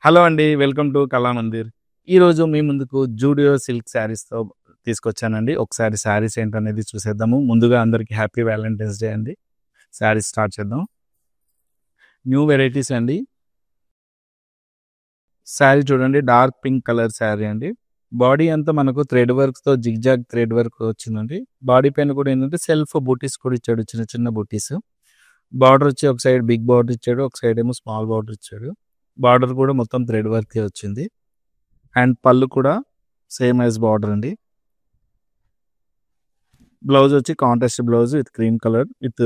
Hello అండి. Welcome to Kalamandir. ఈరోజు మీ ముందుకు జూడియో సిల్క్ శారీస్‌తో తీసుకొచ్చానండి. ఒకసారి శారీస్ ఏంటనేది చూసేద్దాము. ముందుగా అందరికీ హ్యాపీ వాలంటైన్స్ డే అండి. శారీస్ స్టార్ట్ చేద్దాం. న్యూ వెరైటీస్ అండి. శారీ చూడండి, డార్క్ పింక్ కలర్ శారీ అండి. బాడీ అంతా మనకు థ్రెడ్ వర్క్స్‌తో జిగ్‌జాగ్ థ్రెడ్ వర్క్ వచ్చిందండి. బాడీ పైన కూడా ఏంటంటే సెల్ఫ్ బూటీస్ కూడా ఇచ్చాడు, చిన్న చిన్న బూటీస్. బార్డర్ వచ్చి ఒక సైడ్ బిగ్ బార్డర్ ఇచ్చాడు, ఒక సైడ్ ఏమో స్మాల్ బార్డర్ ఇచ్చాడు. బార్డర్ కూడా మొత్తం థ్రెడ్ వర్కే వచ్చింది. అండ్ పళ్ళు కూడా సేమ్ యాజ్ బార్డర్ అండి. బ్లౌజ్ వచ్చి contrast blouse with cream colour with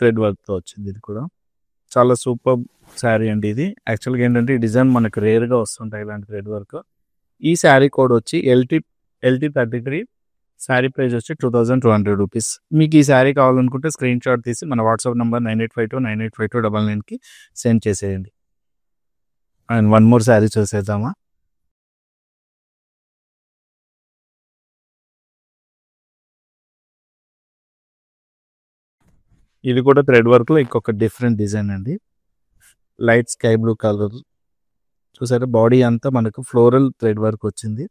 thread వర్క్తో వచ్చింది. ఇది కూడా చాలా సూపర్ శారీ అండి. ఇది యాక్చువల్గా ఏంటంటే ఈ డిజైన్ మనకు రేర్గా వస్తుంటాయి ఇలాంటి థ్రెడ్ వర్క్. ఈ శారీ కోడ్ వచ్చి LT33. శారీ ప్రైస్ వచ్చి 2200 రూపీస్. మీకు ఈ శారీ కావాలనుకుంటే స్క్రీన్ షాట్ తీసి మన వాట్సాప్ నెంబర్ 9852985299కి సెండ్ చేసేయండి. అండ్ వన్ మోర్ శారీ చూసేద్దామా. ఇది కూడా థ్రెడ్ వర్క్లో ఇంకొక డిఫరెంట్ డిజైన్ అండి. లైట్ స్కై బ్లూ కలర్ చూసారా. బాడీ అంతా మనకు ఫ్లోరల్ థ్రెడ్ వర్క్ వచ్చింది.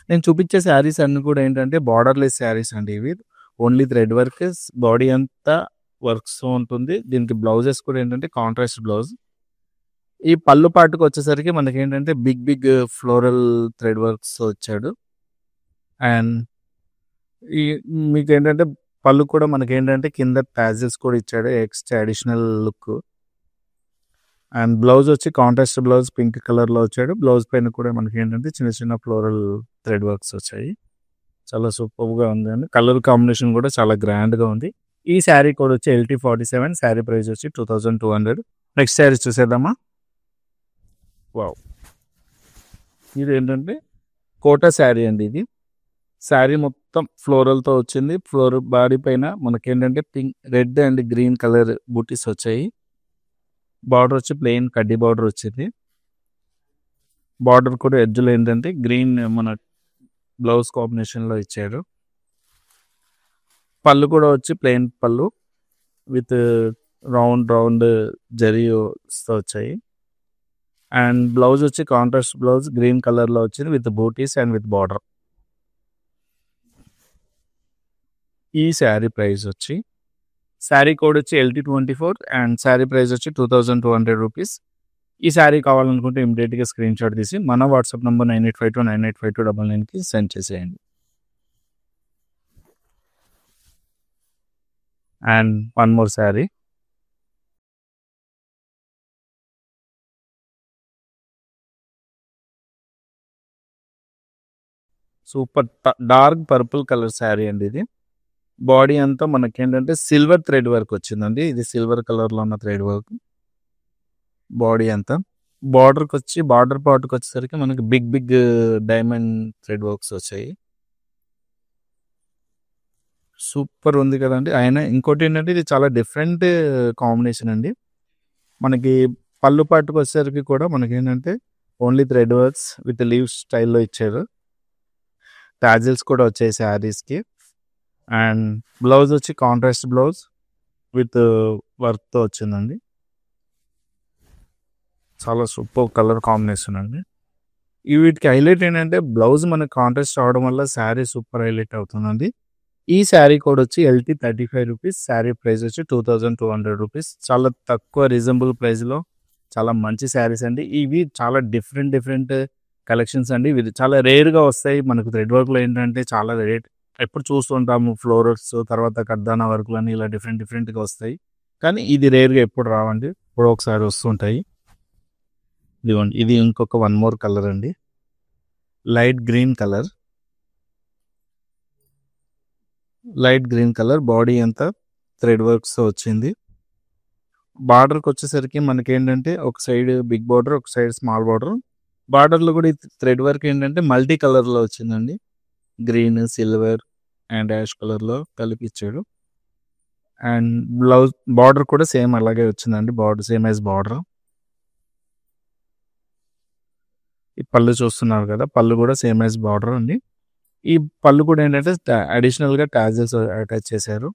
నేను చూపించే శారీస్ అన్ని కూడా ఏంటంటే బార్డర్లెస్ శారీస్ అండి. ఇవి ఓన్లీ థ్రెడ్ వర్క్, బాడీ అంతా వర్క్స్ ఉంటుంది. దీనికి బ్లౌజెస్ కూడా ఏంటంటే కాంట్రాస్ట్ బ్లౌజ్. ఈ పళ్ళు పాటుకు వచ్చేసరికి మనకి ఏంటంటే big big floral thread works వచ్చాడు. అండ్ ఈ మీకు ఏంటంటే పళ్ళు కూడా మనకి ఏంటంటే కింద ప్యాజెస్ కూడా ఇచ్చాడు, extra additional look. And blouse వచ్చి కాంట్రాస్ట్ బ్లౌజ్ పింక్ కలర్లో వచ్చాడు. బ్లౌజ్ పైన కూడా మనకి ఏంటంటే చిన్న చిన్న ఫ్లోరల్ థ్రెడ్ వర్క్స్ వచ్చాయి. చాలా సూపర్గా ఉంది అండి. కలర్ కాంబినేషన్ కూడా చాలా గ్రాండ్గా ఉంది. ఈ శారీ కోడ్ వచ్చి LT47. శారీ ప్రైస్ వచ్చి 2200. నెక్స్ట్ శారీ చూసేద్దామా. వావ్, ఇది ఏంటంటే కోటా శారీ అండి. ఇది శారీ మొత్తం ఫ్లోరల్తో వచ్చింది. ఫ్లోరల్ బాడీ పైన మనకేంటంటే pink, red and green colour booties వచ్చాయి. బార్డర్ వచ్చి ప్లెయిన్ కడ్డీ బార్డర్ వచ్చింది. బార్డర్ కూడా ఎడ్జ్లో ఏంటంటే గ్రీన్ మన బ్లౌజ్ కాంబినేషన్లో ఇచ్చారు. పళ్ళు కూడా వచ్చి ప్లెయిన్ పళ్ళు విత్ రౌండ్ జరీతో వచ్చాయి. అండ్ బ్లౌజ్ వచ్చి కాంట్రాస్ట్ బ్లౌజ్ గ్రీన్ కలర్లో వచ్చింది విత్ బూటీస్ అండ్ విత్ బార్డర్. ఈ శారీ ప్రైస్ వచ్చి శారీ కోడ్ వచ్చి LT24 అండ్ శారీ ప్రైస్ వచ్చి 2200 రూపీస్. ఈ శారీ కావాలనుకుంటే ఇమీడియట్గా స్క్రీన్ షాట్ తీసి మన వాట్సాప్ నెంబర్ 9852985299కి సెండ్ చేసేయండి. And one more sari. Super dark purple colour sari అండి. ఇది బాడీ అంతా మనకేంటంటే సిల్వర్ థ్రెడ్ వర్క్ వచ్చిందండి. ఇది సిల్వర్ కలర్లో ఉన్న థ్రెడ్ వర్క్ బాడీ అంతా. బార్డర్కి వచ్చి బార్డర్ పార్ట్కి వచ్చేసరికి మనకి big big diamond thread works వచ్చాయి. సూపర్ ఉంది కదండి. అయినా ఇంకోటి ఏంటంటే ఇది చాలా డిఫరెంట్ కాంబినేషన్ అండి. మనకి పళ్ళు పాటుకు వచ్చేసరికి కూడా మనకి ఏంటంటే only thread works with leaves స్టైల్లో ఇచ్చారు. టాజిల్స్ కూడా వచ్చాయి శారీస్కి. అండ్ బ్లౌజ్ వచ్చి కాంట్రాస్ట్ బ్లౌజ్ విత్ వర్క్తో వచ్చిందండి. చాలా సూపర్ కలర్ కాంబినేషన్ అండి. వీటికి హైలైట్ ఏంటంటే బ్లౌజ్ మనకి కాంట్రాస్ట్ అవడం వల్ల శారీ సూపర్ హైలైట్ అవుతుందండి. ఈ శారీ కోడ్ వచ్చి LT35 రూపీస్. శారీ ప్రైస్ వచ్చి 2200 రూపీస్. చాలా తక్కువ రీజనబుల్ ప్రైస్లో చాలా మంచి శారీస్ అండి. ఇవి చాలా డిఫరెంట్ కలెక్షన్స్ అండి. ఇవి చాలా రేర్గా వస్తాయి. మనకు థ్రెడ్ వర్క్లో ఏంటంటే చాలా రేట్ ఎప్పుడు చూస్తుంటాము, ఫ్లోరల్స్ తర్వాత కర్దానా వర్క్లు అని ఇలా డిఫరెంట్గా వస్తాయి. కానీ ఇది రేర్గా ఎప్పుడు రావండి, ఇప్పుడు ఒకసారి వస్తుంటాయి. ఇదిగోండి, ఇది ఇంకొక వన్ మోర్ కలర్ అండి. లైట్ గ్రీన్ కలర్ బాడీ అంతా థ్రెడ్ వర్క్స్ వచ్చింది. బార్డర్కి వచ్చేసరికి మనకి ఏంటంటే ఒక సైడ్ బిగ్ బార్డర్, ఒక సైడ్ స్మాల్ బార్డర్. బార్డర్లో కూడా థ్రెడ్ వర్క్ ఏంటంటే మల్టీ కలర్లో వచ్చిందండి. గ్రీన్, సిల్వర్ అండ్ యాష్ కలర్లో కలిపి ఇచ్చాడు. అండ్ బ్లౌజ్ బార్డర్ కూడా సేమ్ అలాగే వచ్చిందండి. Border same as border. ఈ పళ్ళు చూస్తున్నారు కదా, పళ్ళు కూడా సేమ్ యాజ్ బార్డర్ అండి. ఈ పళ్ళు కూడా ఏంటంటే అడిషనల్గా టాజిల్స్ అటాచ్ చేశారు.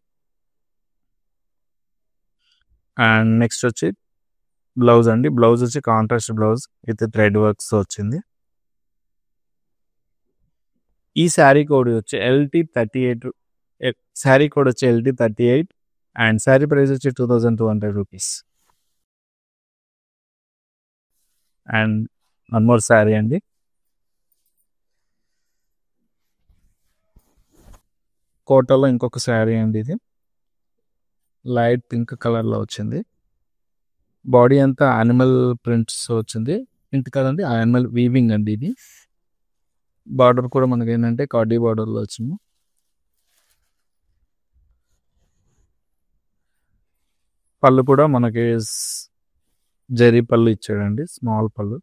అండ్ నెక్స్ట్ వచ్చి బ్లౌజ్ అండి, బ్లౌజ్ వచ్చి contrast blouse with thread works వచ్చింది. ఈ శారీ కోడ్ వచ్చి LT38, శారీ కోడ్ వచ్చి LT38 అండ్ శారీ ప్రైస్ వచ్చి 2200 rupees. And one more sari అండి, కోటలో ఇంకొక శారీ అండి, ఇది లైట్ పింక్ కలర్లో వచ్చింది. బాడీ అంతా యానిమల్ ప్రింట్స్ వచ్చింది, ప్రింట్ కదండి యానిమల్ వీవింగ్ అండి ఇది. బార్డర్ కూడా మనకి ఏంటంటే కార్డీ బార్డర్లో వచ్చింది. పళ్ళు కూడా మనకి జరీ పళ్ళు ఇచ్చాడండి, స్మాల్ పళ్ళు.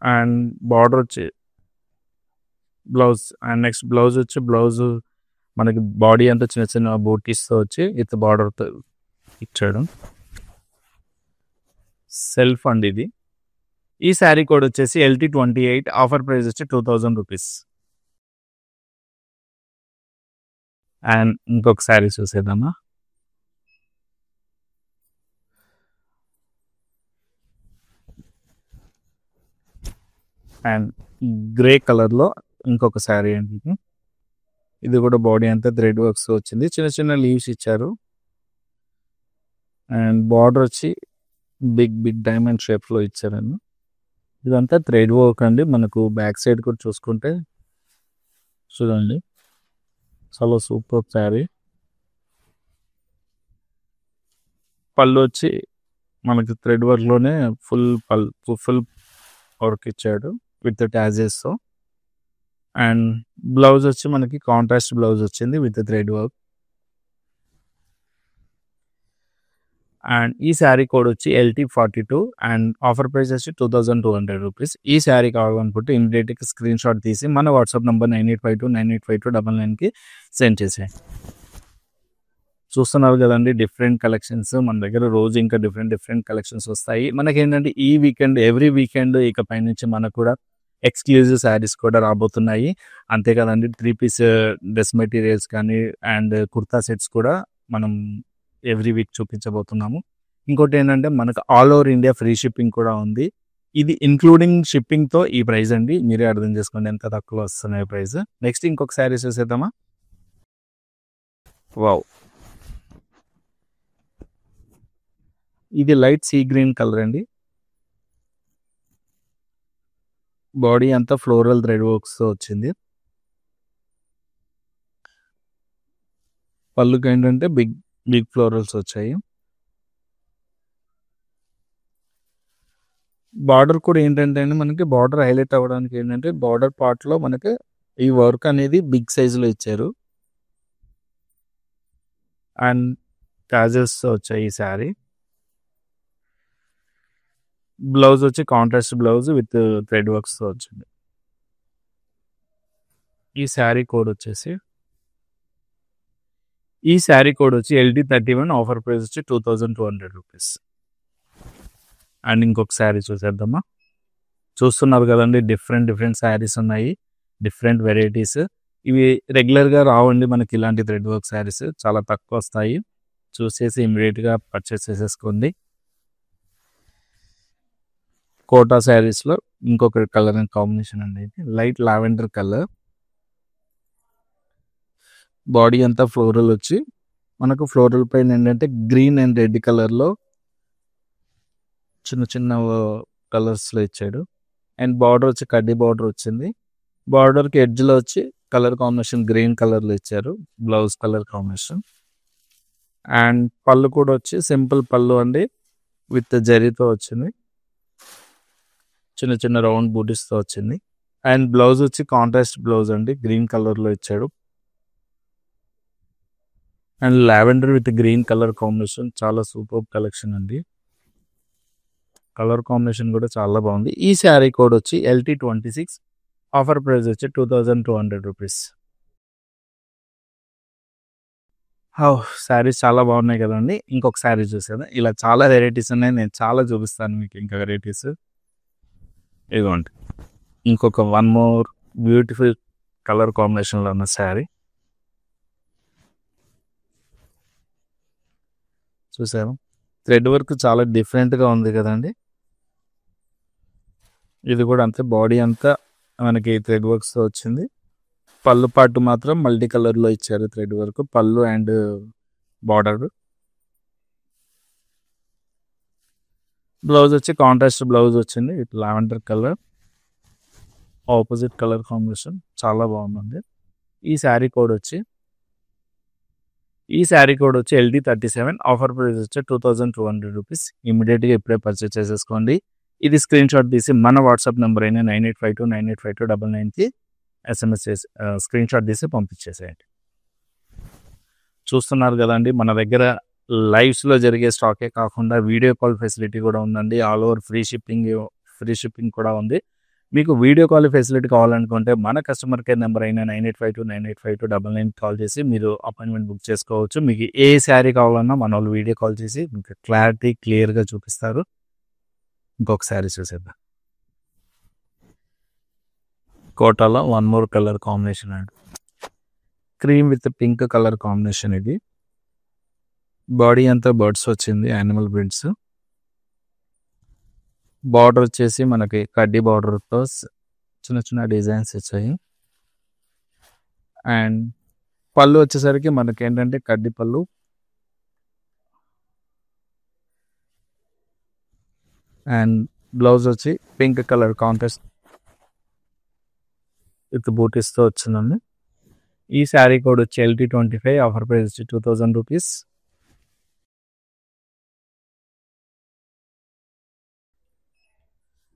అండ్ బార్డర్ వచ్చి బ్లౌజ్, అండ్ నెక్స్ట్ బ్లౌజ్ వచ్చి బ్లౌజ్ మనకి బాడీ అంతా చిన్న చిన్న బూటీస్తో వచ్చి విత్ బార్డర్తో ఇచ్చాడు. సెల్ఫ్ అండి ఇది. ఈ శారీ కోడ్ వచ్చేసి LT28, ఆఫర్ ప్రైస్ వచ్చి 2000 రూపీస్. అండ్ ఇంకొక శారీ చూసేద్దామా. అండ్ గ్రే కలర్లో ఇంకొక శారీ అండి ఇది. ఇది కూడా బాడీ అంతా థ్రెడ్ వర్క్స్ వచ్చింది, చిన్న చిన్న లీవ్స్ ఇచ్చారు. అండ్ బార్డర్ వచ్చి బిగ్ బిగ్ డైమండ్ షేప్లో ఇచ్చారండి. ఇదంతా థ్రెడ్ వర్క్ అండి. మనకు బ్యాక్ సైడ్ కూడా చూసుకుంటే చూడండి, చాలా సూపర్ శారీ. పళ్ళు వచ్చి మనకి థ్రెడ్ వర్క్లోనే ఫుల్ వర్క్ ఇచ్చాడు విత్ ట్యాజెస్తో. అండ్ బ్లౌజ్ వచ్చి మనకి కాంట్రాస్ట్ బ్లౌజ్ వచ్చింది విత్ థ్రెడ్ వర్క్. అండ్ ఈ శారీ కోడ్ వచ్చి LT42 అండ్ ఆఫర్ ప్రైస్ వచ్చి 2200 రూపీస్. ఈ శారీ కావాలనుకుంటే ఇమీడియట్గా స్క్రీన్ షాట్ తీసి మన వాట్సాప్ నెంబర్ 9852985299కి సెండ్ చేసేయండి. చూస్తున్నారు కదండి డిఫరెంట్ కలెక్షన్స్ మన దగ్గర, రోజు ఇంకా డిఫరెంట్ కలెక్షన్స్ వస్తాయి. మనకి ఏంటంటే ఈ వీకెండ్, ఎవ్రీ వీకెండ్ ఇక పైనుంచి మనకు కూడా ఎక్స్క్లూజివ్ శారీస్ కూడా రాబోతున్నాయి. అంతే కదండి, 3 పీస్ డ్రెస్ మెటీరియల్స్ కానీ అండ్ కుర్తా సెట్స్ కూడా మనం ఎవ్రీ వీక్ చూపించబోతున్నాము. ఇంకోటి ఏంటంటే మనకు all over India free shipping కూడా ఉంది. ఇది ఇంక్లూడింగ్ షిప్పింగ్తో ఈ ప్రైస్ అండి, మీరే అర్థం చేసుకోండి ఎంత తక్కువ వస్తున్నాయి ప్రైస్. నెక్స్ట్ ఇంకొక శారీ చూసేద్దామా. వావ్, ఇది లైట్ సీ గ్రీన్ కలర్ అండి. బాడీ అంతా ఫ్లోరల్ థ్రెడ్ వర్క్స్తో వచ్చింది. పళ్ళుకి ఏంటంటే బిగ్ ఫ్లోరల్స్ వచ్చాయి. బార్డర్ కూడా ఏంటంటే అండి మనకి బార్డర్ హైలైట్ అవ్వడానికి ఏంటంటే బార్డర్ పార్ట్లో మనకి ఈ వర్క్ అనేది బిగ్ సైజులో ఇచ్చారు. అండ్ టాజెస్ వచ్చాయి ఈ శారీ. బ్లౌజ్ వచ్చి కాంట్రాస్ట్ బ్లౌజ్ విత్ థ్రెడ్ వర్క్స్తో వచ్చింది. ఈ శారీ కోడ్ వచ్చి LT31, ఆఫర్ ప్రైస్ వచ్చి 2200 రూపీస్. అండ్ ఇంకొక శారీ చూసేద్దామా. చూస్తున్నారు కదండి డిఫరెంట్ శారీస్ ఉన్నాయి, డిఫరెంట్ వెరైటీస్. ఇవి రెగ్యులర్గా రావండి మనకి ఇలాంటి థ్రెడ్ వర్క్ శారీస్, చాలా తక్కువ వస్తాయి. చూసేసి ఇమీడియట్గా పర్చేస్ చేసేసుకోండి. కోటా శారీస్లో ఇంకొక కలర్ అండ్ కాంబినేషన్ అండి, లైట్ లావెండర్ కలర్. బాడీ అంతా ఫ్లోరల్ వచ్చి మనకు ఫ్లోరల్ పైన ఏంటంటే గ్రీన్ అండ్ రెడ్ కలర్లో చిన్న కలర్స్లో ఇచ్చాడు. అండ్ బార్డర్ వచ్చి కడ్డీ బార్డర్ వచ్చింది. బార్డర్కి ఎడ్జ్లో వచ్చి కలర్ కాంబినేషన్ గ్రీన్ కలర్లో ఇచ్చారు, బ్లౌజ్ కలర్ కాంబినేషన్. అండ్ పళ్ళు కూడా వచ్చి సింపుల్ పళ్ళు అండి, విత్ జరీతో వచ్చింది, చిన్న రౌండ్ బూటీస్తో వచ్చింది. అండ్ బ్లౌజ్ వచ్చి కాంట్రాస్ట్ బ్లౌజ్ అండి, గ్రీన్ కలర్లో ఇచ్చాడు. And lavender with green colour combination, చాలా సూపర్ కలెక్షన్ అండి. కలర్ కాంబినేషన్ కూడా చాలా బాగుంది. ఈ శారీ కోడ్ వచ్చి LT26, ఆఫర్ ప్రైస్ వచ్చి 2200 రూపీస్. శారీస్ చాలా బాగున్నాయి కదండి. ఇంకొక శారీ చూసేదా, ఇలా చాలా వెరైటీస్ ఉన్నాయి, నేను చాలా చూపిస్తాను మీకు ఇంకా వెరైటీస్. ఇదిగోండి ఇంకొక వన్ మోర్ బ్యూటిఫుల్ కలర్ కాంబినేషన్లో ఉన్న శారీ చూసారు. థ్రెడ్ వర్క్ చాలా డిఫరెంట్గా ఉంది కదండి. ఇది కూడా అంతే, బాడీ అంతా మనకి థ్రెడ్ వర్క్స్తో వచ్చింది. పళ్ళు పాటు మాత్రం మల్టీ కలర్లో ఇచ్చారు థ్రెడ్ వర్క్, పళ్ళు అండ్ బార్డర్. బ్లౌజ్ వచ్చి కాంట్రాస్ట్ బ్లౌజ్ వచ్చింది with lavender colour, opposite colour combination, చాలా బాగుందండి. ఈ శారీ కోడ్ వచ్చి LD37, ఆఫర్ ప్రైస్ వచ్చి 2200 రూపీస్. ఇమీడియట్గా ఇప్పుడే పర్చేస్ చేసేసుకోండి. ఇది స్క్రీన్ షాట్ తీసి మన వాట్సాప్ నెంబర్ అయినా 9852985299కి SMS చేసి స్క్రీన్ షాట్ తీసి పంపించేసేయండి. చూస్తున్నారు కదండి, మన దగ్గర లైవ్స్లో జరిగే స్టాకే కాకుండా వీడియో కాల్ ఫెసిలిటీ కూడా ఉందండి. ఆల్ ఓవర్ ఫ్రీ షిప్పింగ్ కూడా ఉంది. మీకు వీడియో కాల్ ఫెసిలిటీ కావాలనుకుంటే మన కస్టమర్ కేర్ నెంబర్ అయినా 9852985299 కాల్ చేసి మీరు అపాయింట్మెంట్ బుక్ చేసుకోవచ్చు. మీకు ఏ శారీ కావాలన్నా మన వాళ్ళు వీడియో కాల్ చేసి మీకు క్లియర్గా చూపిస్తారు. ఇంకొక శారీ చూసేద్దాం. కోటాలో వన్ మోర్ కలర్ కాంబినేషన్ అండి, cream with pink colour combination. ఇది బాడీ అంతా బర్డ్స్ వచ్చింది, యానిమల్ ప్రింట్స్. బార్డర్ వచ్చేసి మనకి కడ్డీ బార్డర్తో చిన్న చిన్న డిజైన్స్ వచ్చాయి. అండ్ పళ్ళు వచ్చేసరికి మనకి ఏంటంటే కడ్డీ పళ్ళు, అండ్ బ్లౌజ్ వచ్చి పింక్ కలర్ కాంట్రాస్ట్ విత్ బూటీస్తో వచ్చిందండి. ఈ శారీ కోడ్ వచ్చి LD25, ఆఫర్ ప్రైస్ వచ్చి 2000 rupees.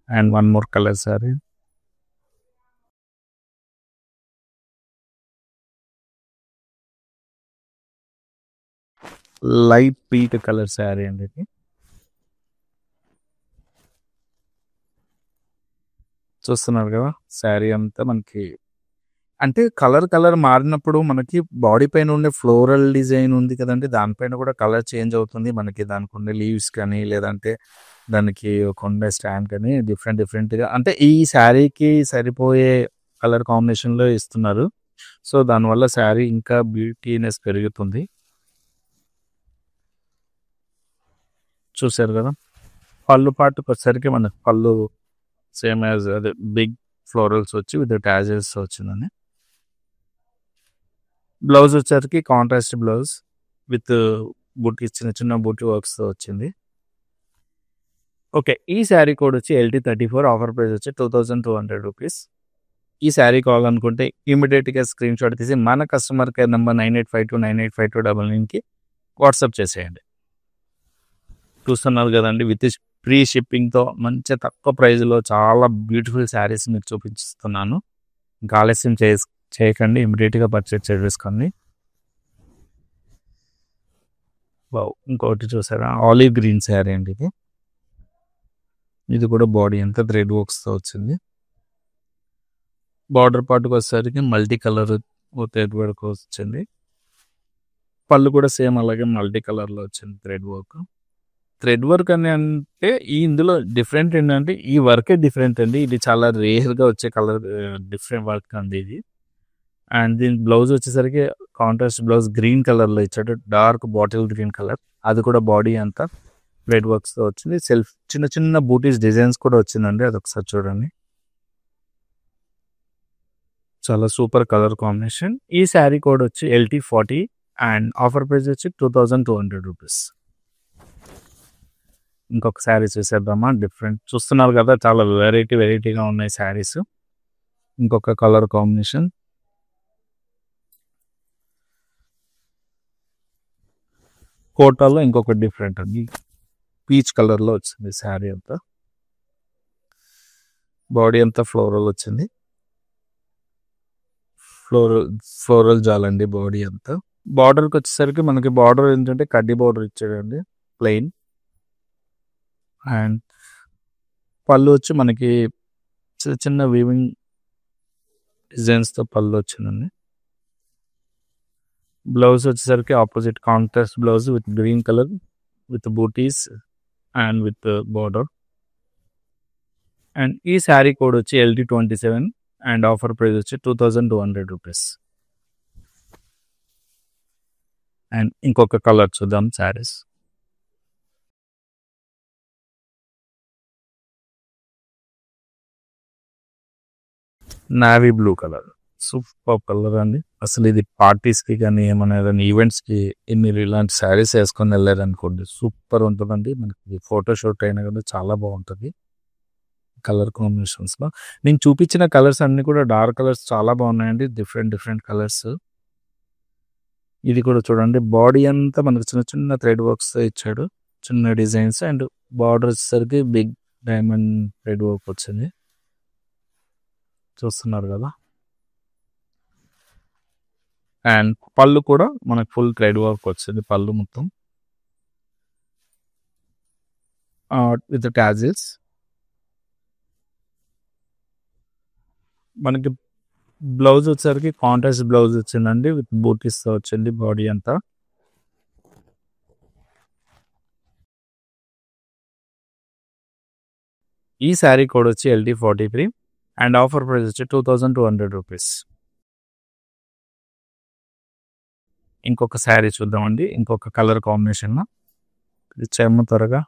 And one more colour sari, light peach colour sari అండి. ఇది చూస్తున్నారు కదా, శారీ అంతా మనకి అంటే కలర్ మారినప్పుడు మనకి బాడీ పైన ఉండే ఫ్లోరల్ డిజైన్ ఉంది కదండి, దానిపైన కూడా కలర్ చేంజ్ అవుతుంది. మనకి దానికి ఉండే లీవ్స్ కానీ లేదంటే దానికి ఒక ఉండే స్టాండ్ కానీ డిఫరెంట్గా అంటే ఈ శారీకి సరిపోయే కలర్ కాంబినేషన్లో ఇస్తున్నారు. సో దానివల్ల శారీ ఇంకా బ్యూటీనెస్ పెరుగుతుంది. చూసారు కదా, పళ్ళు పాటుకు వచ్చేసరికి మనకి పళ్ళు సేమ్ యాజ్ అదే బిగ్ ఫ్లోరల్స్ వచ్చి విత్ టాజెస్ వచ్చిందని. బ్లౌజ్ వచ్చేసరికి కాంట్రాస్ట్ బ్లౌజ్ విత్ బుట్టి, చిన్న బుట్టి వర్క్స్తో వచ్చింది. ఓకే, ఈ శారీ కోడ్ వచ్చి LD34, ఆఫర్ ప్రైస్ వచ్చి 2200 రూపీస్. ఈ శారీ కావాలనుకుంటే ఇమీడియట్గా స్క్రీన్ షాట్ తీసి మన కస్టమర్ కేర్ నెంబర్ 9852985299కి వాట్సాప్ చేసేయండి. చూస్తున్నారు కదండి, విత్ ఫ్రీ షిప్పింగ్తో మంచి తక్కువ ప్రైస్లో చాలా బ్యూటిఫుల్ శారీస్ మీకు చూపిస్తున్నాను. ఇంకా ఆలస్యం చేయకండి, ఇమీడియట్గా పర్చేస్ చేసుకోండి. ఇంకోటి చూసారా, ఆలివ్ గ్రీన్ శారీ అండి. ఇది కూడా బాడీ అంతా థ్రెడ్ వర్క్స్తో వచ్చింది. బార్డర్ పార్ట్కి వచ్చేసరికి మల్టీ కలర్ థ్రెడ్ వర్క్ వచ్చింది. పళ్ళు కూడా సేమ్ అలాగే మల్టీ కలర్లో వచ్చింది థ్రెడ్ వర్క్ అని. అంటే ఇందులో డిఫరెంట్ ఏంటంటే ఈ వర్కే డిఫరెంట్ అండి. ఇది చాలా రేర్గా వచ్చే కలర్ డిఫరెంట్ వర్క్ అండి ఇది. అండ్ దీని బ్లౌజ్ వచ్చేసరికి కాంట్రాస్ట్ బ్లౌజ్ గ్రీన్ కలర్లో ఇచ్చాడు, డార్క్ బాటిల్ గ్రీన్ కలర్. అది కూడా బాడీ అంతా థ్రెడ్ వర్క్స్తో వచ్చింది. చిన్న బూటీస్ డిజైన్స్ కూడా వచ్చిందండి, అది ఒకసారి చూడండి. చాలా సూపర్ కలర్ కాంబినేషన్. ఈ శారీ కోడ్ వచ్చి LD40 అండ్ ఆఫర్ ప్రైస్ వచ్చి 2200 రూపీస్. ఇంకొక శారీ చూసేద్దామా, డిఫరెంట్. చూస్తున్నారు కదా, చాలా వెరైటీగా ఉన్నాయి శారీస్. ఇంకొక కలర్ కాంబినేషన్, కోటాలో ఇంకొక డిఫరెంట్ అండి, పీచ్ కలర్లో వచ్చింది శారీ అంతా. బాడీ అంతా ఫ్లోరల్ వచ్చింది, ఫ్లోరల్ జాలండి బాడీ అంతా. బార్డర్కి వచ్చేసరికి మనకి బార్డర్ ఏంటంటే కడ్డీ బార్డర్ ఇచ్చాడండి, ప్లెయిన్. అండ్ పళ్ళు వచ్చి మనకి చిన్న వీవింగ్ డిజైన్స్తో పళ్ళు వచ్చిందండి. బ్లౌజ్ వచ్చేసరికి opposite contrast blouse with green colour with బూటీస్ అండ్ విత్ బార్డర్. అండ్ ఈ శారీ కోడ్ వచ్చి LD27 అండ్ ఆఫర్ ప్రైస్ వచ్చి 2200 రూపీస్. అండ్ ఇంకొక కలర్ చూద్దాం saris. Navy blue colour, super colour అండి. అసలు ఇది పార్టీస్కి కానీ ఏమైనా ఈవెంట్స్కి మీరు ఇలాంటి శారీస్ వేసుకొని వెళ్ళారనుకోండి సూపర్ ఉంటుందండి. మనకి ఫోటోషూట్ అయినా కూడా చాలా బాగుంటుంది కలర్ కాంబినేషన్స్లో. నేను చూపించిన కలర్స్ అన్నీ కూడా డార్క్ కలర్స్ చాలా బాగున్నాయండి, డిఫరెంట్ డిఫరెంట్ కలర్స్. ఇది కూడా చూడండి, బాడీ అంతా మనకు చిన్న చిన్న థ్రెడ్ వర్క్స్ ఇచ్చాడు, చిన్న డిజైన్స్, అండ్ బార్డర్ వచ్చేసరికి బిగ్ డైమండ్ థ్రెడ్ వర్క్ వచ్చింది, చూస్తున్నారు కదా. అండ్ పళ్ళు కూడా మనకు ఫుల్ థ్రెడ్ వర్క్ వచ్చింది, పళ్ళు మొత్తం విత్ టాజిల్స్. మనకి బ్లౌజ్ వచ్చేసరికి కాంట్రాస్ట్ బ్లౌజ్ వచ్చిందండి, విత్ బూటీస్తో వచ్చింది బాడీ అంతా. ఈ శారీ కోడ్ వచ్చి LT43 అండ్ ఆఫర్ ప్రైస్ వచ్చి 2200 రూపీస్. ఇంకొక శారీ చూద్దామండి, ఇంకొక కలర్ కాంబినేషన్. ఇది చెమ్మ త్వరగా.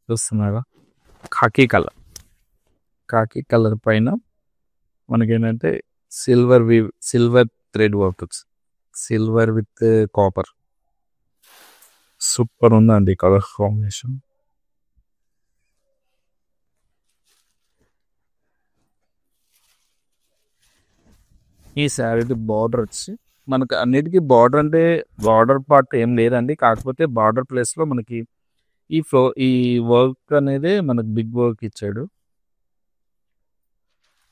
చూస్తున్నారా, ఖాకీ కలర్ పైన మనకేంటంటే silver thread work, silver with copper. Super ఉందండి కలర్ కాంబినేషన్. ఈ శారీ బార్డర్ వచ్చి మనకు అన్నిటికీ బార్డర్ అంటే బార్డర్ పార్ట్ ఏం లేదండి, కాకపోతే బార్డర్ ప్లేస్లో మనకి ఈ వర్క్ అనేది మనకు బిగ్ వర్క్ ఇచ్చాడు.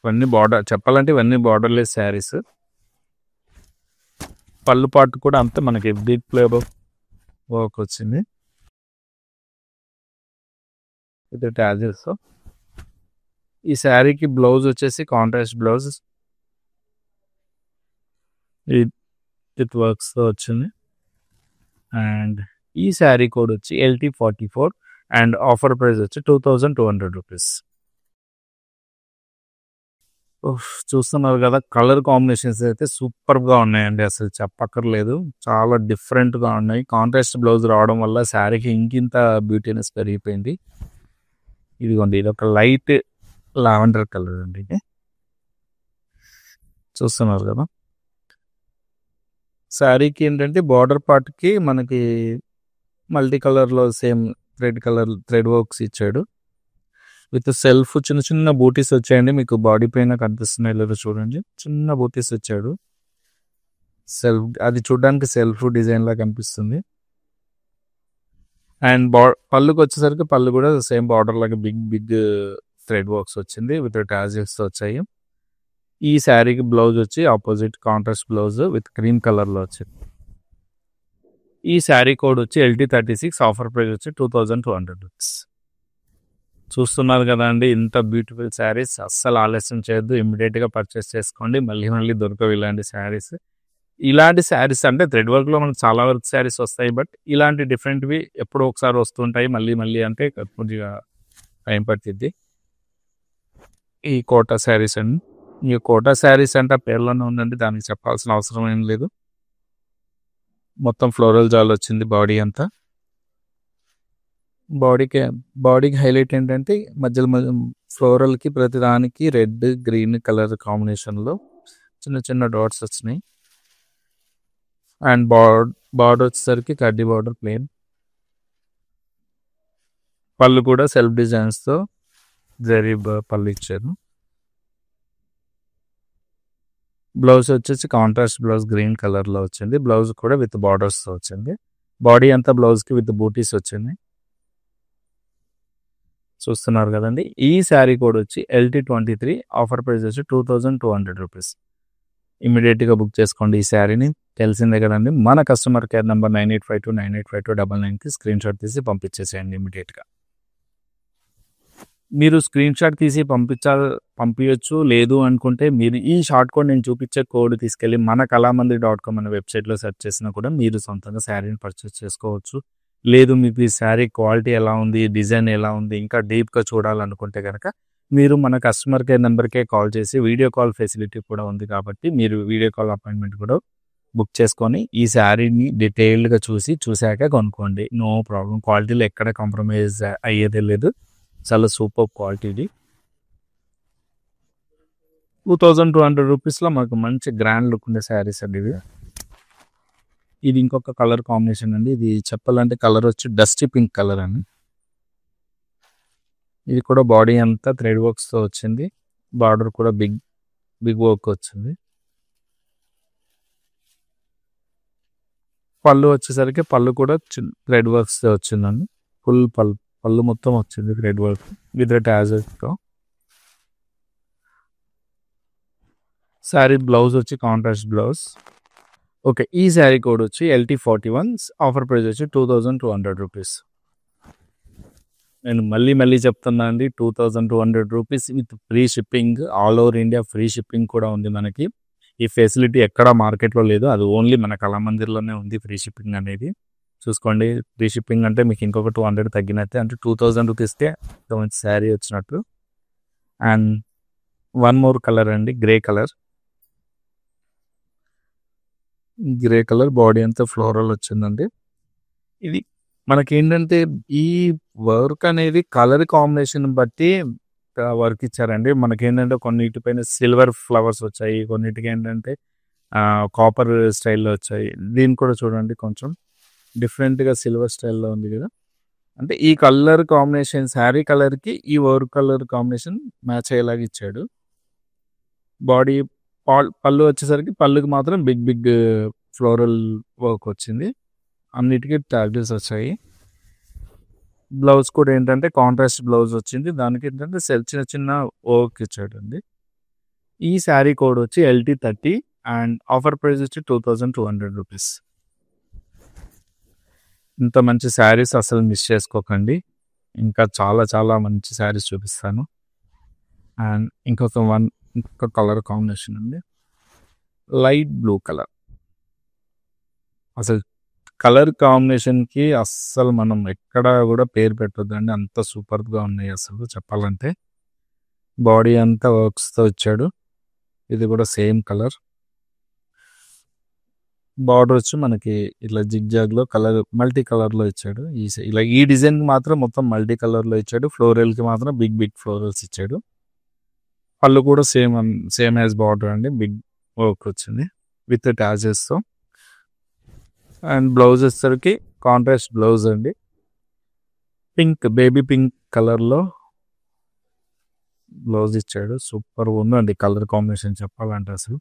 ఇవన్నీ బార్డర్ చెప్పాలంటే ఇవన్నీ బార్డర్లెస్ శారీస్. పళ్ళు పార్ట్ కూడా అంతా మనకి బిగ్ ఫ్లేవర్ వర్క్ వచ్చింది విత్ టాజిల్స్. ఈ శారీకి బ్లౌజ్ వచ్చేసి కాంట్రాస్ట్ బ్లౌజ్ విత్ వర్క్స్తో వచ్చింది. అండ్ ఈ శారీ కోడ్ వచ్చి LT44 అండ్ ఆఫర్ ప్రైస్ వచ్చి 2200 రూపీస్. చూస్తున్నారు కదా, కలర్ కాంబినేషన్స్ అయితే సూపర్గా ఉన్నాయండి, అసలు చెప్పక్కర్లేదు, చాలా డిఫరెంట్గా ఉన్నాయి. కాంట్రాస్ట్ బ్లౌజ్ రావడం వల్ల శారీకి ఇంకింత బ్యూటీనెస్ పెరిగిపోయింది. ఇదిగోండి, ఇది ఒక లైట్ లావెండర్ కలర్ అండి, చూస్తున్నారు కదా. శారీకి ఏంటంటే బార్డర్ పార్ట్కి మనకి మల్టీ కలర్లో సేమ్ థ్రెడ్ వర్క్స్ ఇచ్చాడు, విత్ సెల్ఫ్ చిన్న చిన్న బూటీస్ వచ్చాయండి. మీకు బాడీ పైన కనిపిస్తున్నాయి లేదా చూడండి, చిన్న బూటీస్ వచ్చాడు. అది చూడడానికి సెల్ఫ్ డిజైన్ లా కనిపిస్తుంది. అండ్ పళ్ళుకి వచ్చేసరికి పళ్ళు కూడా సేమ్ బార్డర్ లాగా బిగ్ థ్రెడ్ వర్క్స్ వచ్చింది, విత్ టాజిల్స్ వచ్చాయి. ఈ శారీకి బ్లౌజ్ వచ్చి opposite contrast blouse with cream కలర్లో వచ్చింది. ఈ శారీ కోడ్ వచ్చి LT36, ఆఫర్ ప్రైస్ వచ్చి 2200 రూపీస్. చూస్తున్నారు కదా అండి, ఇంత బ్యూటిఫుల్ శారీస్. అస్సలు ఆలస్యం చేయొద్దు, ఇమ్మీడియట్గా పర్చేస్ చేసుకోండి, మళ్ళీ దొరకవు ఇలాంటి శారీస్. ఇలాంటి శారీస్ అంటే థ్రెడ్ వర్క్లో మనకు చాలా వరకు శారీస్ వస్తాయి, బట్ ఇలాంటి డిఫరెంట్వి ఎప్పుడో ఒకసారి వస్తుంటాయి, మళ్ళీ అంటే కొద్దిగా టైం పడుతుంది. ఈ కోటా శారీస్ అండి, ఈ కోటా శారీస్ అంటే ఆ పేర్లోనే ఉందండి, దానికి చెప్పాల్సిన అవసరం ఏం లేదు. మొత్తం ఫ్లోరల్ జాల్ వచ్చింది బాడీ అంతా. బాడీకి హైలైట్ ఏంటంటే మధ్యలో ఫ్లోరల్కి ప్రతిదానికి రెడ్ గ్రీన్ కలర్ కాంబినేషన్లో చిన్న డాట్స్ వచ్చినాయి. అండ్ బార్డర్ వచ్చేసరికి కడ్డీ బార్డర్ ప్లేన్. పళ్ళు కూడా సెల్ఫ్ డిజైన్స్తో జరీ పళ్ళు ఇచ్చారు. బ్లౌజ్ వచ్చేసి కాంట్రాస్ట్ బ్లౌజ్ గ్రీన్ కలర్లో వచ్చింది, బ్లౌజ్ కూడా విత్ బార్డర్స్తో వచ్చింది. బాడీ అంతా బ్లౌజ్కి విత్ బూటీస్ వచ్చింది, చూస్తున్నారు కదండి. ఈ శారీ కోడ్ వచ్చి LT23, ఆఫర్ ప్రైస్ వచ్చి 2200 రూపీస్. ఇమీడియట్గా బుక్ చేసుకోండి ఈ శారీని. తెలిసిందే కదండి, మన కస్టమర్ కేర్ నెంబర్ 9852985299కి స్క్రీన్ షాట్ తీసి పంపించేసేయండి ఇమీడియట్గా. మీరు స్క్రీన్ షాట్ తీసి పంపించచ్చు, లేదు అనుకుంటే మీరు ఈ షార్ట్ కోడ్ నేను చూపించే కోడ్ తీసుకెళ్ళి మన కళామందిర్.com అనే వెబ్సైట్లో సెర్చ్ చేసినా కూడా మీరు సొంతంగా శారీని పర్చేస్ చేసుకోవచ్చు. లేదు మీకు ఈ శారీ క్వాలిటీ ఎలా ఉంది, డిజైన్ ఎలా ఉంది, ఇంకా డీప్గా చూడాలనుకుంటే కనుక మీరు మన కస్టమర్ కేర్ నెంబర్కే కాల్ చేసి వీడియో కాల్ ఫెసిలిటీ కూడా ఉంది కాబట్టి మీరు వీడియో కాల్ అపాయింట్మెంట్ కూడా బుక్ చేసుకొని ఈ శారీని డీటెయిల్డ్గా చూశాక కొనుక్కోండి. No problem. క్వాలిటీలో ఎక్కడ కాంప్రమైజ్ అయ్యేదే లేదు. చాలా సూపర్ క్వాలిటీది. 2200 రూపీస్లో మనకు మంచి గ్రాండ్ లుక్ ఉండే శారీస్ అండి ఇవి. ఇది ఇంకొక కలర్ కాంబినేషన్ అండి. ఇది చెప్పాలంటే కలర్ వచ్చి డస్టీ పింక్ కలర్ అండి. ఇది కూడా బాడీ అంతా థ్రెడ్ వర్క్స్తో వచ్చింది. బార్డర్ కూడా బిగ్ వర్క్ వచ్చింది. పళ్ళు వచ్చేసరికి పళ్ళు కూడా థ్రెడ్ వర్క్స్తో వచ్చిందండి. ఫుల్ పళ్ళు మొత్తం వచ్చింది థ్రెడ్ వర్క్ విత్ టాజెస్తో. శారీ బ్లౌజ్ వచ్చి కాంట్రాస్ట్ బ్లౌజ్. ఓకే, ఈ శారీ కోడ్ వచ్చి LT41. ఆఫర్ ప్రైస్ వచ్చి 2200 రూపీస్. నేను మళ్ళీ చెప్తున్నా అండి, 2200 rupees with free shipping. All over India free shipping కూడా ఉంది మనకి. ఈ ఫెసిలిటీ ఎక్కడా మార్కెట్లో లేదు. అది ఓన్లీ మన కళామందిర్లోనే ఉంది ఫ్రీ షిప్పింగ్ అనేది. చూసుకోండి, ఫ్రీ షిప్పింగ్ అంటే మీకు ఇంకొక 200 తగ్గినట్టే, అంటే 2000 రూపీస్కే మంచి శారీ వచ్చినట్టు. అండ్ వన్ మోర్ కలర్ అండి, grey colour. Grey colour body అంతా ఫ్లోరల్ వచ్చిందండి. ఇది మనకేంటంటే ఈ వర్క్ అనేది కలర్ కాంబినేషన్ బట్టి వర్క్ ఇచ్చారండి. మనకేంటంటే కొన్నిటిపైన సిల్వర్ ఫ్లవర్స్ వచ్చాయి, కొన్నిటికి ఏంటంటే కాపర్ స్టైల్లో వచ్చాయి. దీన్ని కూడా చూడండి, కొంచెం డిఫరెంట్గా సిల్వర్ స్టైల్లో ఉంది కదా. అంటే ఈ కలర్ కాంబినేషన్ శారీ కలర్కి ఈ వర్క్ కలర్ కాంబినేషన్ మ్యాచ్ అయ్యేలాగా ఇచ్చాడు. బాడీ పళ్ళు వచ్చేసరికి పళ్ళుకి మాత్రం బిగ్ ఫ్లోరల్ వర్క్ వచ్చింది. అన్నిటికీ ట్యాగ్స్ వచ్చాయి. బ్లౌజ్ కూడా ఏంటంటే కాంట్రాస్ట్ బ్లౌజ్ వచ్చింది. దానికి ఏంటంటే చిన్న వర్క్ ఇచ్చాడండి. ఈ శారీ కోడ్ వచ్చి LT30 అండ్ ఆఫర్ ప్రైస్ వచ్చి 2200 రూపీస్. ఇంత మంచి శారీస్ అసలు మిస్ చేసుకోకండి. ఇంకా చాలా మంచి శారీస్ చూపిస్తాను. అండ్ ఇంకొక కలర్ కాంబినేషన్ అండి, లైట్ బ్లూ కలర్. అసలు కలర్ కాంబినేషన్కి అస్సలు మనం ఎక్కడ కూడా పేరు పెట్టొద్దండి, అంత సూపర్గా ఉన్నాయి అసలు చెప్పాలంటే. బాడీ అంతా వర్క్స్తో ఇచ్చాడు. ఇది కూడా సేమ్ కలర్. బార్డర్ వచ్చి మనకి ఇట్లా జిగ్జాగ్లో కలర్ మల్టీ కలర్లో ఇచ్చాడు. ఈ డిజైన్కి మాత్రం మొత్తం మల్టీ కలర్లో ఇచ్చాడు. ఫ్లోరల్కి మాత్రం బిగ్ ఫ్లోరల్స్ ఇచ్చాడు. పళ్ళు కూడా సేమ్ యాజ్ బార్డర్ అండి, బిగ్ వర్క్ వచ్చింది విత్ టాజెస్తో. అండ్ బ్లౌజ్ వచ్చేసరికి కాంట్రాస్ట్ బ్లౌజ్ అండి, బేబీ పింక్ కలర్లో బ్లౌజ్ ఇచ్చాడు. సూపర్ ఉందండి కలర్ కాంబినేషన్ చెప్పాలంటే అసలు.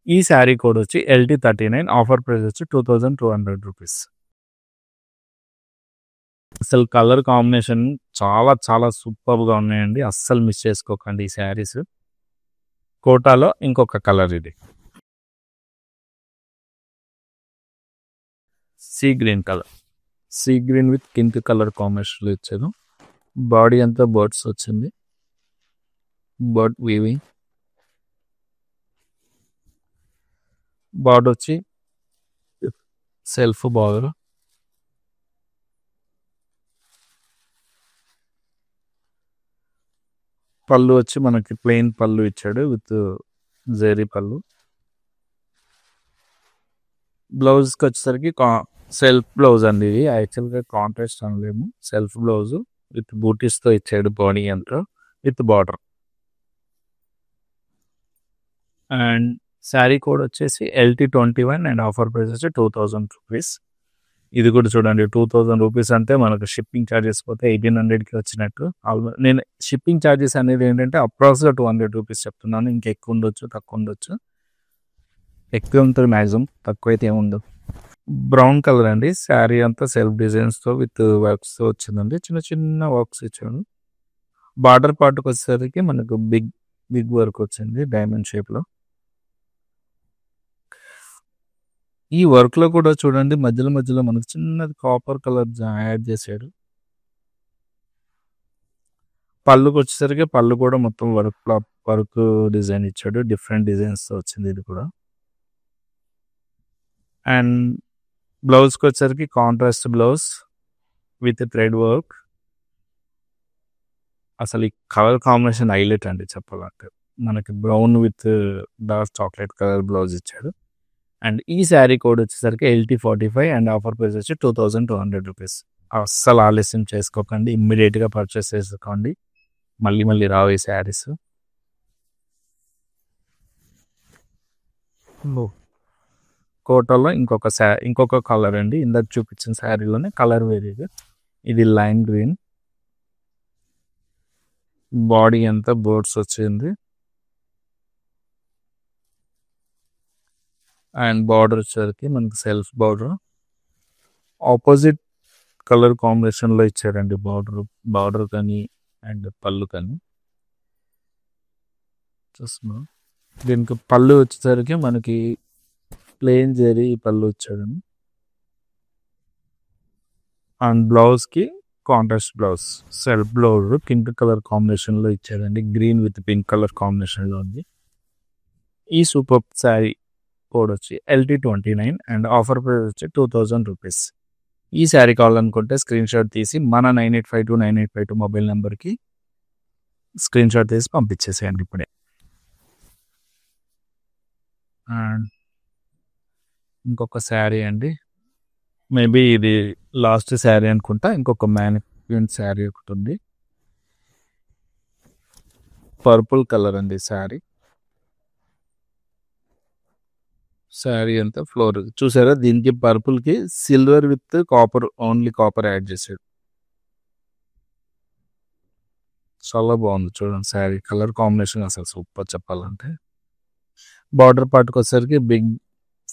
ఈ శారీ కోడ్ వచ్చి LT39. ఆఫర్ ప్రైస్ వచ్చి 2200 రూపీస్. అసలు కలర్ కాంబినేషన్ చాలా సూపర్గా ఉన్నాయండి, అస్సలు మిస్ చేసుకోకండి ఈ శారీస్. కోటాలో ఇంకొక కలర్ ఇది, sea green colour. Sea green with pink colour కాంబినేషన్లో ఇచ్చారు. బాడీ అంతా బర్డ్స్ వచ్చింది, బర్డ్ వీవింగ్. బార్డర్ వచ్చి సెల్ఫ్ బార్డర్. పళ్ళు వచ్చి మనకి ప్లెయిన్ పళ్ళు ఇచ్చాడు విత్ జెరీ పళ్ళు. బ్లౌజ్కి వచ్చేసరికి సెల్ఫ్ బ్లౌజ్ అండి. ఇది యాక్చువల్గా కాంట్రాస్ట్ అనలేము, సెల్ఫ్ బ్లౌజ్ విత్ బూటీస్తో ఇచ్చాడు బాడీ అంతా with border. And sari code వచ్చేసి LT21 అండ్ ఆఫర్ ప్రైస్ వచ్చి 2000 రూపీస్. ఇది కూడా చూడండి, 2000 రూపీస్ అంటే మనకు షిప్పింగ్ ఛార్జెస్ పోతే 1800కి వచ్చినట్టు. నేను షిప్పింగ్ ఛార్జెస్ అనేది ఏంటంటే అప్రాక్స్గా 200 రూపీస్ చెప్తున్నాను. ఇంకా ఎక్కువ ఉండొచ్చు, తక్కువ ఉండొచ్చు. ఎక్కువ ఉంటుంది మ్యాక్సిమం, తక్కువ అయితే ఏముండదు. బ్రౌన్ కలర్ అండి. శారీ అంతా సెల్ఫ్ డిజైన్స్తో విత్ వర్క్స్తో వచ్చిందండి. చిన్న వర్క్స్ ఇచ్చాడు. బార్డర్ పార్ట్కి వచ్చేసరికి మనకు బిగ్ వర్క్ వచ్చింది డైమండ్ షేప్లో. ఈ వర్క్లో కూడా చూడండి, మధ్యలో మనకు చిన్నది కాపర్ కలర్ యాడ్ చేశాడు. పళ్ళుకి వచ్చేసరికి పళ్ళు కూడా మొత్తం వర్క్ డిజైన్ ఇచ్చాడు, డిఫరెంట్ డిజైన్స్తో వచ్చింది ఇది కూడా. అండ్ బ్లౌజ్కి వచ్చేసరికి contrast blouse with thread work. అసలు ఈ కలర్ కాంబినేషన్ హైలైట్ అండి చెప్పాలంటే. మనకి brown with dark chocolate colour blouse ఇచ్చాడు. అండ్ ఈ శారీ కోడ్ వచ్చేసరికి LT45 అండ్ ఆఫర్ ప్రైస్ వచ్చి 2200 రూపీస్. అస్సలు ఆలస్యం చేసుకోకండి, ఇమ్మీడియట్గా పర్చేస్ చేసుకోండి, మళ్ళీ మళ్ళీ రావు ఈ శారీస్. కోటలో ఇంకొక కలర్ అండి, ఇందాక చూపించిన శారీలోనే కలర్ వేరేగా. ఇది లైమ్ గ్రీన్, బాడీ అంతా బోర్డ్స్ వచ్చింది అండ్ బార్డర్ వచ్చేసరికి మనకి సెల్ఫ్ బార్డర్ ఆపోజిట్ కలర్ కాంబినేషన్లో ఇచ్చారండి. బార్డర్ కానీ అండ్ పళ్ళు కానీ చూస్తున్నాం. దీనికి పళ్ళు వచ్చేసరికి మనకి ప్లెయిన్ జరీ పళ్ళు వచ్చాడండి. అండ్ బ్లౌజ్కి contrast blouse, self blouse pink colour కాంబినేషన్లో ఇచ్చారండి. గ్రీన్ విత్ పింక్ కలర్ కాంబినేషన్లో ఉంది. ఈ సూపర్ శారీ కోడ్ వచ్చి LT29 అండ్ ఆఫర్ ప్రైస్ వచ్చి 2000 రూపీస్. ఈ శారీ కావాలనుకుంటే స్క్రీన్ షాట్ తీసి మన 98529852 మొబైల్ నెంబర్కి స్క్రీన్ షాట్ తీసి పంపించేసేయండి ఇప్పుడే. అండ్ ఇంకొక శారీ అండి, మేబీ ఇది లాస్ట్ శారీ అనుకుంటా. ఇంకొక మ్యానిక్యూన్ శారీ ఒకటి ఉంది, పర్పుల్ కలర్ అండి శారీ. శారీ అంతా ఫ్లోర్ చూసారా, దీనికి పర్పుల్కి silver with copper, only copper add చేసాడు. చాలా బాగుంది చూడండి శారీ కలర్ కాంబినేషన్, అసలు సూపర్ చెప్పాలంటే. బార్డర్ పార్ట్కి వచ్చేసరికి బిగ్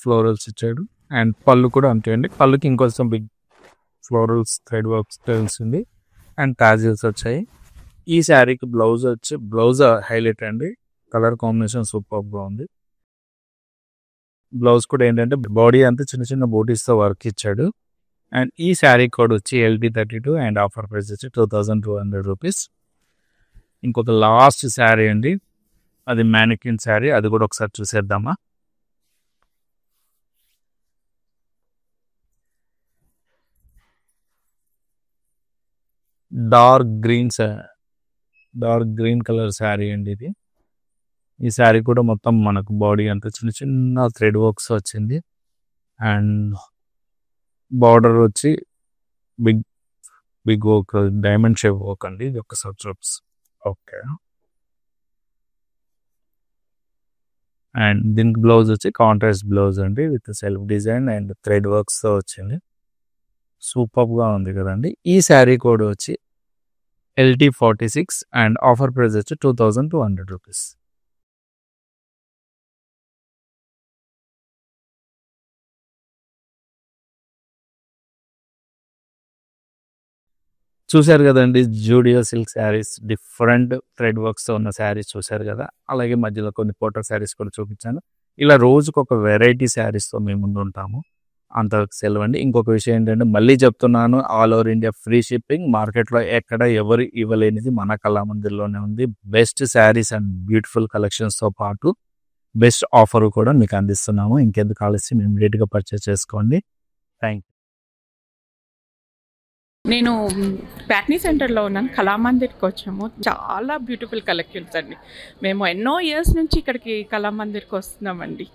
ఫ్లోరల్స్ ఇచ్చాడు అండ్ పళ్ళు కూడా అంతే అండి. పళ్ళుకి ఇంకొంచెం బిగ్ ఫ్లోరల్స్ థ్రెడ్ వర్క్స్ తెలిసింది అండ్ టాజిల్స్ వచ్చాయి. ఈ శారీకి బ్లౌజ్ హైలైట్ అండి, కలర్ కాంబినేషన్ సూపర్గా ఉంది. బ్లౌజ్ కూడా ఏంటంటే బాడీ అంతా చిన్న చిన్న బూటీస్తో వర్క్ ఇచ్చాడు. అండ్ ఈ శారీ కోడ్ వచ్చి LT32 అండ్ ఆఫర్ ప్రైస్ వచ్చి 2200 రూపీస్. ఇంకొక లాస్ట్ శారీ అండి, అది మ్యానిక్యూన్ శారీ, అది కూడా ఒకసారి చూసేద్దామా. డార్క్ గ్రీన్ కలర్ శారీ అండి ఇది. ఈ శారీ కూడా మొత్తం మనకు బాడీ అంతా చిన్న చిన్న థ్రెడ్ వర్క్స్ వచ్చింది అండ్ బార్డర్ వచ్చి big work, diamond shape work అండి. ఇది ఒక సబ్స్ట్రప్స్. ఓకే. అండ్ దీనికి బ్లౌజ్ వచ్చి కాంట్రాస్ట్ బ్లౌజ్ అండి with self design and thread వర్క్స్తో వచ్చింది. సూపర్గా ఉంది కదండి. ఈ శారీ కోడ్ వచ్చి LT46 అండ్ ఆఫర్ ప్రైస్ వచ్చి 2200 రూపీస్. చూశారు కదండి, Zudio silk saris, different thread వర్క్స్తో ఉన్న శారీస్ చూశారు కదా. అలాగే మధ్యలో కొన్ని పోటో శారీస్ కూడా చూపించాను. ఇలా రోజుకు ఒక వెరైటీ శారీస్తో మేము ముందు ఉంటాము. అంతవరకు సెలవు అండి. ఇంకొక విషయం ఏంటంటే మళ్ళీ చెప్తున్నాను, all over India free shipping. మార్కెట్లో ఎక్కడ ఎవరు ఇవ్వలేనిది మన కళామందిర్లోనే ఉంది. బెస్ట్ శారీస్ అండ్ బ్యూటిఫుల్ కలెక్షన్స్తో పాటు బెస్ట్ ఆఫర్ కూడా మీకు అందిస్తున్నాము. ఇంకెందుకు ఆలస్యం, ఇమ్మీడియట్గా పర్చేస్ చేసుకోండి. Thank you. నేను ప్యాట్నీ సెంటర్లో ఉన్నాను, కళామందిర్కి వచ్చాము. చాలా బ్యూటిఫుల్ కలెక్షన్స్ అండి. మేము ఎన్నో ఇయర్స్ నుంచి ఇక్కడికి కళామందిర్కి వస్తున్నామండి.